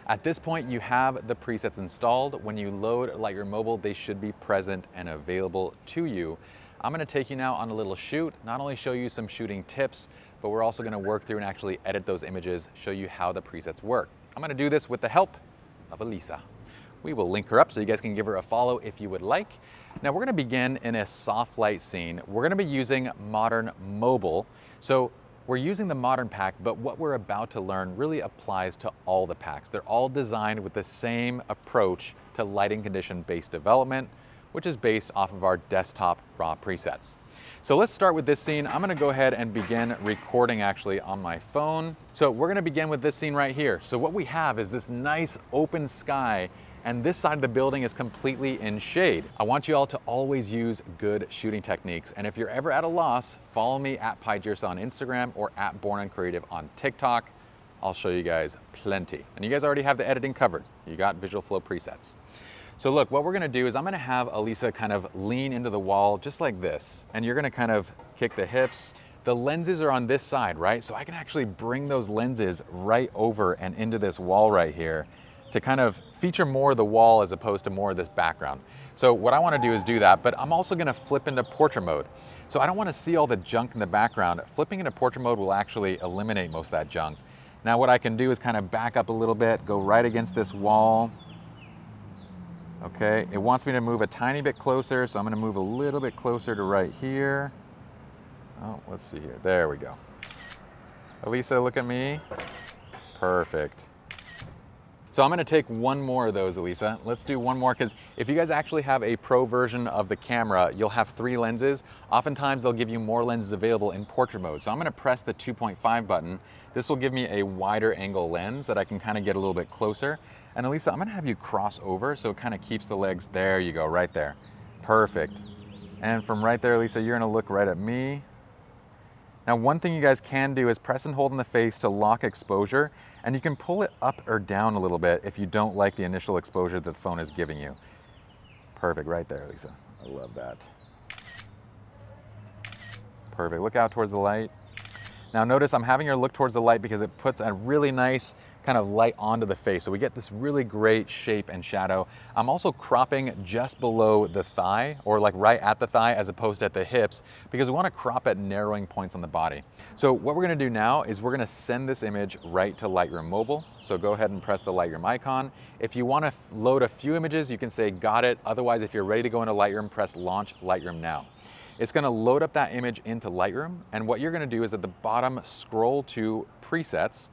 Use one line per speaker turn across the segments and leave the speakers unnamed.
At this point, you have the presets installed. When you load Lightroom Mobile, they should be present and available to you. I'm gonna take you now on a little shoot, not only show you some shooting tips, but we're also gonna work through and actually edit those images, show you how the presets work. I'm gonna do this with the help of Elisa. We will link her up so you guys can give her a follow if you would like. Now we're gonna begin in a soft light scene. We're gonna be using Modern Mobile. So we're using the Modern pack, but what we're about to learn really applies to all the packs. They're all designed with the same approach to lighting condition-based development, which is based off of our desktop raw presets. So let's start with this scene. I'm gonna go ahead and begin recording actually on my phone. So we're gonna begin with this scene right here. So what we have is this nice open sky, and this side of the building is completely in shade. I want you all to always use good shooting techniques. And if you're ever at a loss, follow me at PyJirsa on Instagram or at Born Uncreative on TikTok. I'll show you guys plenty. And you guys already have the editing covered. You got visual flow presets. So look, what we're gonna do is I'm gonna have Elisa kind of lean into the wall just like this. And you're gonna kind of kick the hips. The lenses are on this side, right? So I can actually bring those lenses right over and into this wall right here to kind of feature more of the wall as opposed to more of this background. So what I wanna do is do that, but I'm also gonna flip into portrait mode. So I don't wanna see all the junk in the background. Flipping into portrait mode will actually eliminate most of that junk. Now what I can do is kind of back up a little bit, go right against this wall. Okay, it wants me to move a tiny bit closer, so I'm gonna move a little bit closer to right here. Oh, let's see here, there we go. Elisa, look at me. Perfect. So I'm gonna take one more of those, Elisa. Let's do one more, because if you guys actually have a pro version of the camera, you'll have 3 lenses. Oftentimes they'll give you more lenses available in portrait mode. So I'm gonna press the 2.5 button. This will give me a wider angle lens that I can kind of get a little bit closer. And Elisa, I'm gonna have you cross over so it kind of keeps the legs, there you go, right there. Perfect. And from right there, Elisa, you're gonna look right at me. Now, one thing you guys can do is press and hold in the face to lock exposure, and you can pull it up or down a little bit if you don't like the initial exposure that the phone is giving you. Perfect, right there, Lisa. I love that. Perfect, look out towards the light. Now notice I'm having her look towards the light because it puts a really nice kind of light onto the face. So we get this really great shape and shadow. I'm also cropping just below the thigh, or like right at the thigh as opposed to at the hips, because we want to crop at narrowing points on the body. So what we're going to do now is we're going to send this image right to Lightroom Mobile. So go ahead and press the Lightroom icon. If you want to load a few images, you can say got it. Otherwise, if you're ready to go into Lightroom, press Launch Lightroom Now. It's going to load up that image into Lightroom, and what you're going to do is at the bottom scroll to Presets.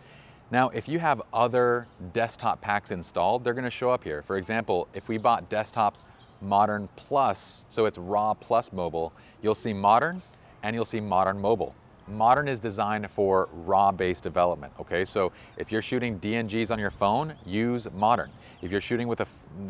Now, if you have other desktop packs installed, they're going to show up here. For example, if we bought Desktop Modern Plus, so it's RAW plus mobile, you'll see Modern and you'll see Modern Mobile. Modern is designed for RAW-based development, okay? So if you're shooting DNGs on your phone, use Modern. If you're shooting with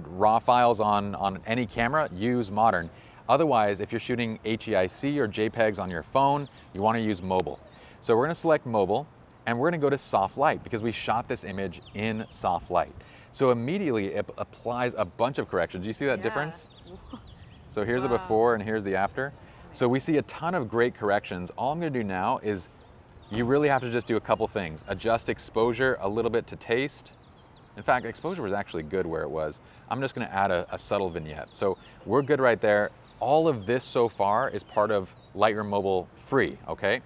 RAW files on any camera, use Modern. Otherwise, if you're shooting HEIC or JPEGs on your phone, you want to use Mobile. So we're going to select Mobile, and we're going to go to Soft Light because we shot this image in soft light. So immediately it applies a bunch of corrections. Do you see that difference? So here's the before and here's the after. So we see a ton of great corrections. All I'm going to do now is you really have to just do a couple things. Adjust exposure a little bit to taste. In fact, exposure was actually good where it was. I'm just going to add a subtle vignette. So we're good right there. All of this so far is part of Lightroom Mobile free, okay?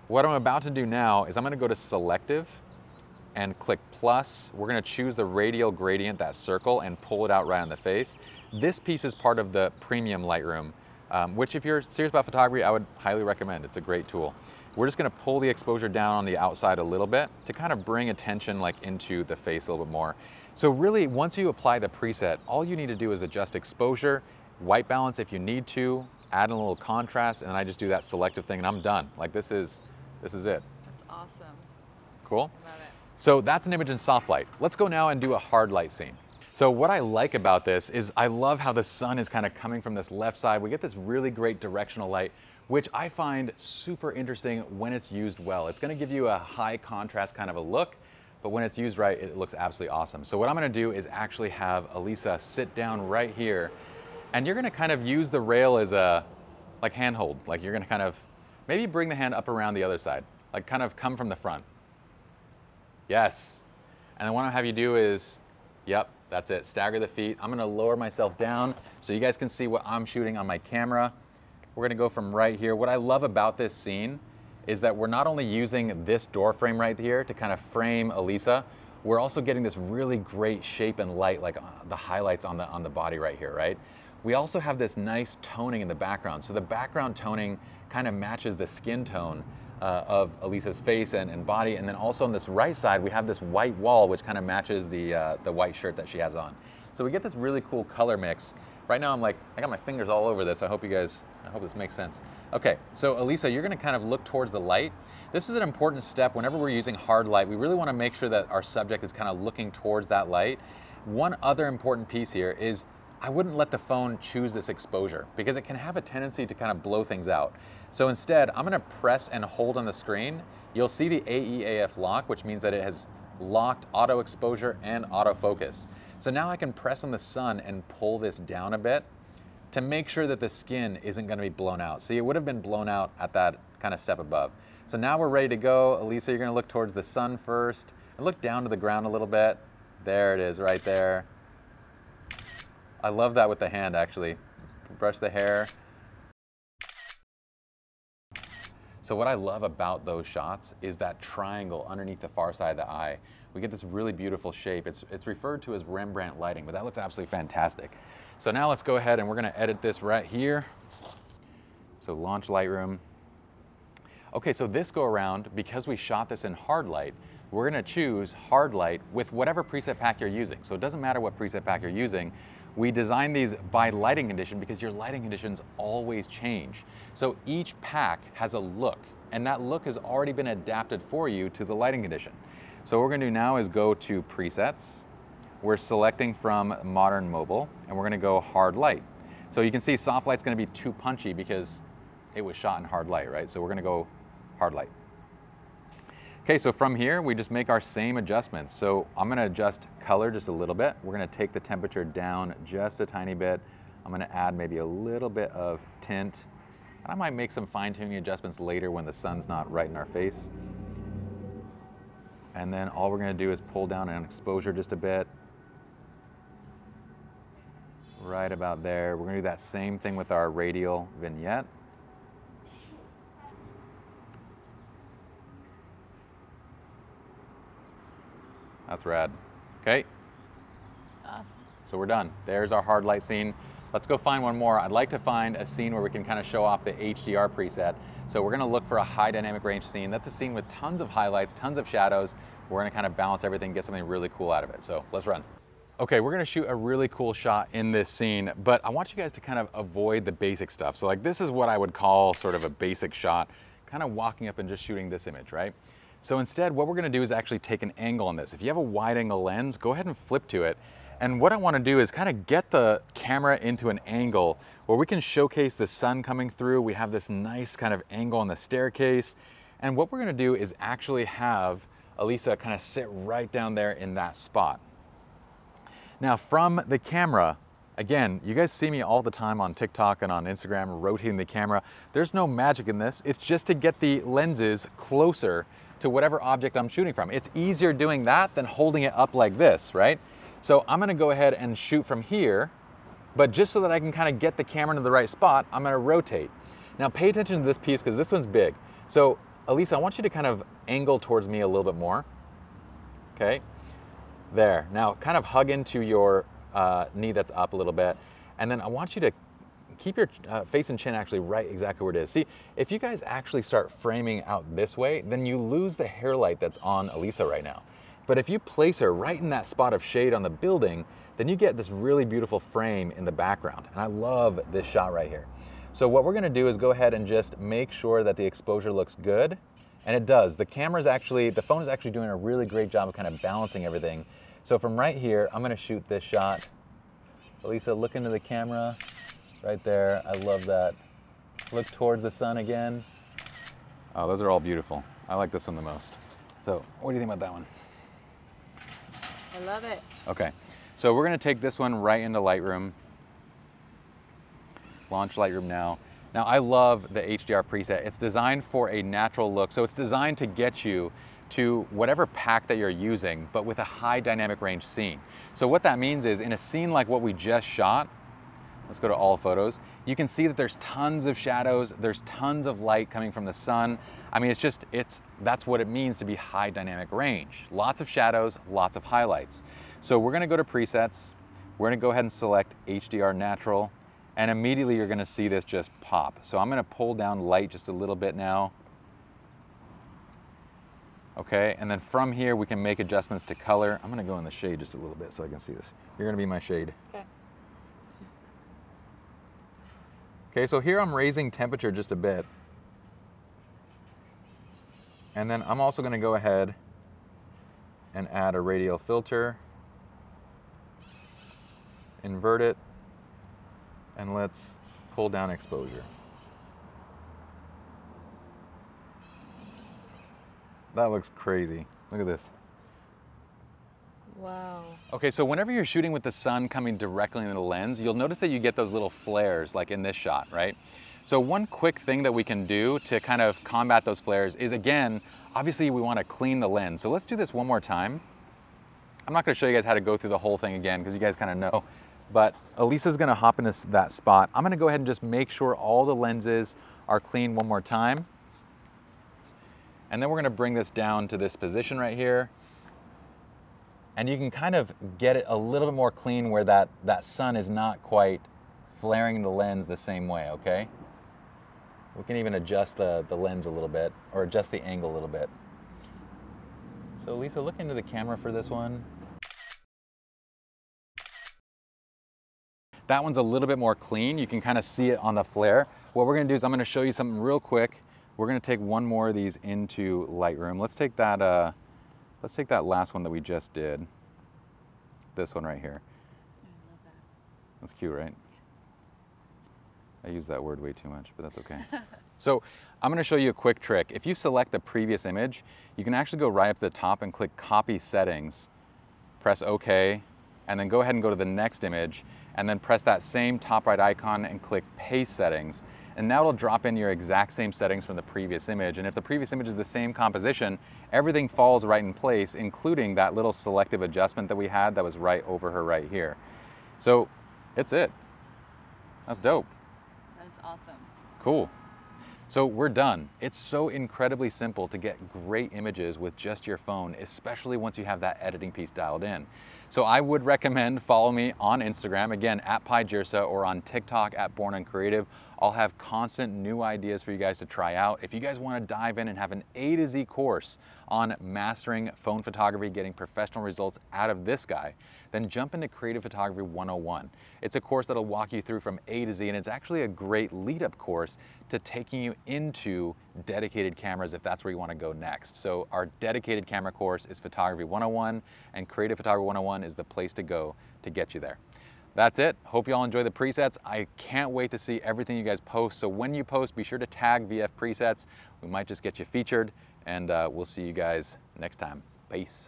What I'm about to do now is I'm going to go to Selective and click plus. We're going to choose the radial gradient, that circle, and pull it out right on the face. This piece is part of the premium Lightroom, which if you're serious about photography, I would highly recommend. It's a great tool. We're just going to pull the exposure down on the outside a little bit to kind of bring attention like into the face a little bit more. So really, once you apply the preset, all you need to do is adjust exposure, white balance if you need to, add a little contrast, and I just do that selective thing and I'm done. Like this is it.
That's awesome.
Cool?
Love it.
So that's an image in soft light. Let's go now and do a hard light scene. So what I like about this is I love how the sun is kind of coming from this left side. We get this really great directional light, which I find super interesting when it's used well. It's going to give you a high contrast kind of a look, but when it's used right, it looks absolutely awesome. So what I'm going to do is actually have Elisa sit down right here, and you're going to kind of use the rail as a like handhold. Like you're going to kind of maybe bring the hand up around the other side, like kind of come from the front. Yes. And then what I have you do is Yep, that's it. Stagger the feet. I'm gonna lower myself down so you guys can see what I'm shooting on my camera. We're gonna go from right here. What I love about this scene is that we're not only using this door frame right here to kind of frame Elisa, we're also getting this really great shape and light, like the highlights on the body right here, right? We also have this nice toning in the background. So the background toning kind of matches the skin tone of Elisa's face and body. And then also on this right side, we have this white wall, which kind of matches the white shirt that she has on. So we get this really cool color mix. Right now I got my fingers all over this. I hope this makes sense. Okay, so Elisa, you're gonna kind of look towards the light. This is an important step whenever we're using hard light. We really wanna make sure that our subject is kind of looking towards that light. One other important piece here is I wouldn't let the phone choose this exposure because it can have a tendency to kind of blow things out. So instead, I'm gonna press and hold on the screen. You'll see the AEAF lock, which means that it has locked auto exposure and autofocus. So now I can press on the sun and pull this down a bit to make sure that the skin isn't gonna be blown out. See, it would have been blown out at that kind of step above. So now we're ready to go. Elisa, you're gonna look towards the sun first and look down to the ground a little bit. There it is, right there. I love that with the hand, actually. Brush the hair. So what I love about those shots is that triangle underneath the far side of the eye. We get this really beautiful shape. It's referred to as Rembrandt lighting, but that looks absolutely fantastic. So now let's go ahead and we're gonna edit this right here. So launch Lightroom. Okay, so this go around, because we shot this in hard light, we're gonna choose hard light with whatever preset pack you're using. So it doesn't matter what preset pack you're using. We design these by lighting condition because your lighting conditions always change. So each pack has a look, and that look has already been adapted for you to the lighting condition. So what we're gonna do now is go to presets. We're selecting from modern mobile, and we're gonna go hard light. So you can see soft light's gonna be too punchy because it was shot in hard light, right? So we're gonna go hard light. Okay, so from here, we just make our same adjustments. So I'm gonna adjust color just a little bit. We're gonna take the temperature down just a tiny bit. I'm gonna add maybe a little bit of tint. And I might make some fine-tuning adjustments later when the sun's not right in our face. And then all we're gonna do is pull down an exposure just a bit. Right about there. We're gonna do that same thing with our radial vignette. That's rad. Okay.
Awesome.
So we're done. There's our hard light scene. Let's go find one more. I'd like to find a scene where we can kind of show off the HDR preset. So we're gonna look for a high dynamic range scene. That's a scene with tons of highlights, tons of shadows. We're gonna kind of balance everything, get something really cool out of it. So let's run. Okay, we're gonna shoot a really cool shot in this scene, but I want you guys to kind of avoid the basic stuff. So like this is what I would call sort of a basic shot, kind of walking up and just shooting this image, right? So instead, what we're gonna do is actually take an angle on this. If you have a wide angle lens, go ahead and flip to it. And what I wanna do is kind of get the camera into an angle where we can showcase the sun coming through. We have this nice kind of angle on the staircase. And what we're gonna do is actually have Elisa kind of sit right down there in that spot. Now from the camera, again, you guys see me all the time on TikTok and on Instagram rotating the camera. There's no magic in this. It's just to get the lenses closer to whatever object I'm shooting from. It's easier doing that than holding it up like this, right? So I'm gonna go ahead and shoot from here, but just so that I can kind of get the camera into the right spot, I'm gonna rotate. Now pay attention to this piece because this one's big. So Elisa, I want you to kind of angle towards me a little bit more. Okay, there. Now kind of hug into your knee that's up a little bit. And then I want you to keep your face and chin actually right exactly where it is. See, if you guys actually start framing out this way, then you lose the hair light that's on Elisa right now. But if you place her right in that spot of shade on the building, then you get this really beautiful frame in the background. And I love this shot right here. So what we're gonna do is go ahead and just make sure that the exposure looks good. And it does. The phone is actually doing a really great job of kind of balancing everything. So from right here, I'm gonna shoot this shot. Elisa, look into the camera. Right there, I love that. Look towards the sun again. Oh, those are all beautiful. I like this one the most. So what do you think about that one?
I love it.
Okay, so we're gonna take this one right into Lightroom. Launch Lightroom now. Now I love the HDR preset. It's designed for a natural look. So it's designed to get you to whatever pack that you're using, but with a high dynamic range scene. So what that means is in a scene like what we just shot, let's go to all photos, you can see that there's tons of shadows, there's tons of light coming from the sun. I mean, that's what it means to be high dynamic range. Lots of shadows, lots of highlights. So we're gonna go to presets, we're gonna go ahead and select HDR natural, and immediately you're gonna see this just pop. So I'm gonna pull down light just a little bit now. Okay, and then from here we can make adjustments to color. I'm gonna go in the shade just a little bit so I can see this. You're gonna be my shade.
Okay.
Okay, so here I'm raising temperature just a bit. And then I'm also gonna go ahead and add a radial filter, invert it, and let's pull down exposure. That looks crazy. Look at this.
Wow.
Okay, so whenever you're shooting with the sun coming directly into the lens, you'll notice that you get those little flares like in this shot, right? So one quick thing that we can do to kind of combat those flares is, again, obviously we want to clean the lens. So let's do this one more time. I'm not going to show you guys how to go through the whole thing again because you guys kind of know, but Elisa's going to hop into that spot. I'm going to go ahead and just make sure all the lenses are clean one more time. And then we're going to bring this down to this position right here. And you can kind of get it a little bit more clean where that sun is not quite flaring the lens the same way, okay? We can even adjust the lens a little bit, or adjust the angle a little bit. So Lisa, look into the camera for this one. That one's a little bit more clean. You can kind of see it on the flare. What we're gonna do is I'm gonna show you something real quick. We're gonna take one more of these into Lightroom. Let's take that last one that we just did. This one right here.
I love that.
That's cute, right? I use that word way too much, but that's okay. So I'm gonna show you a quick trick. If you select the previous image, you can actually go right up to the top and click Copy Settings, press OK, and then go ahead and go to the next image, and then press that same top right icon and click Paste Settings. And now it'll drop in your exact same settings from the previous image. And if the previous image is the same composition, everything falls right in place, including that little selective adjustment that we had that was right over her right here. So it's it. That's dope.
That's awesome.
Cool. So we're done. It's so incredibly simple to get great images with just your phone, especially once you have that editing piece dialed in. So I would recommend follow me on Instagram, again, @PyJirsa, or on TikTok @BornOnCreative. I'll have constant new ideas for you guys to try out. If you guys want to dive in and have an A to Z course on mastering phone photography, getting professional results out of this guy, then jump into Creative Photography 101. It's a course that'll walk you through from A to Z, and it's actually a great lead-up course to taking you into dedicated cameras if that's where you want to go next. So our dedicated camera course is Photography 101, and Creative Photography 101 is the place to go to get you there. That's it. Hope you all enjoy the presets. I can't wait to see everything you guys post. So when you post, be sure to tag VF Presets. We might just get you featured, and we'll see you guys next time. Peace.